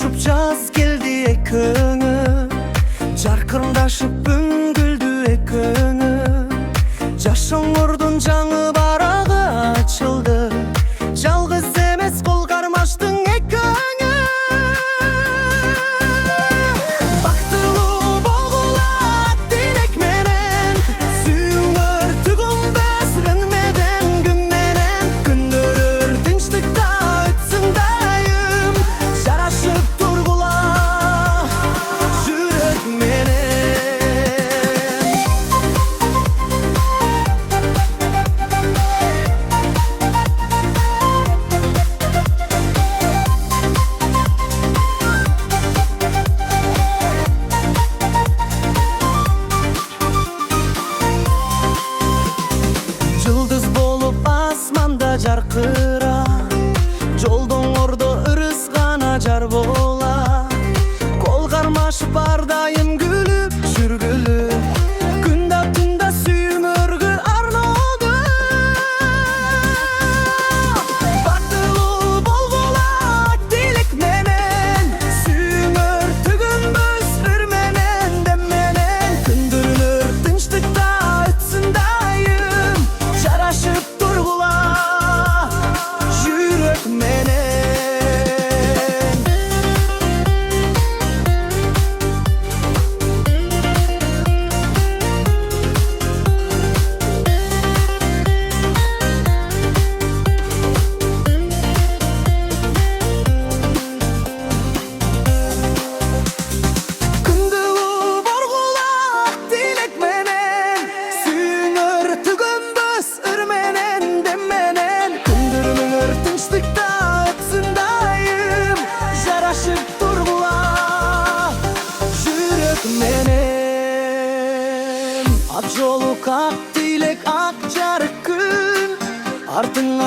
Жарашып жаз келди экөөңү, жаркырдашып күн күлдү экөөңү. Жашооңордун жаңы барагы ачылды, жалгыз эмес кол кармаштың экөөңү. Бактылуу болгула тилек менен, сүйүүңөр түгөнбөс өлмөдөн күн менен. Күндөрүр тынчтыкта өтсүн дайым, жарашып тургула жүрөк менен. Жылдыз болуп асманда жаркыра, жолдоңордо ырыс гана жар бола. Кол кармашып ар дайым күлүп жүргүлө, күндө түндө сүйүүңөргө арноодо. Бактылуу болгула тилек менен, сүйүүңөр түгөнбөс ыр менен дем менен. Күндөрүнөр тынчтыкта өтсүн дайым, жарашып тургула жүрөк менен. Күндү боргула тилек менен, сүйүүңөр түгөнбөс ыр менен дем менен. Күндөрүңөр тынчтыкта өтсүн дайым, жарашып тургула жүрөк менен. Ак жолу ак тилек, ак жарык күн, артың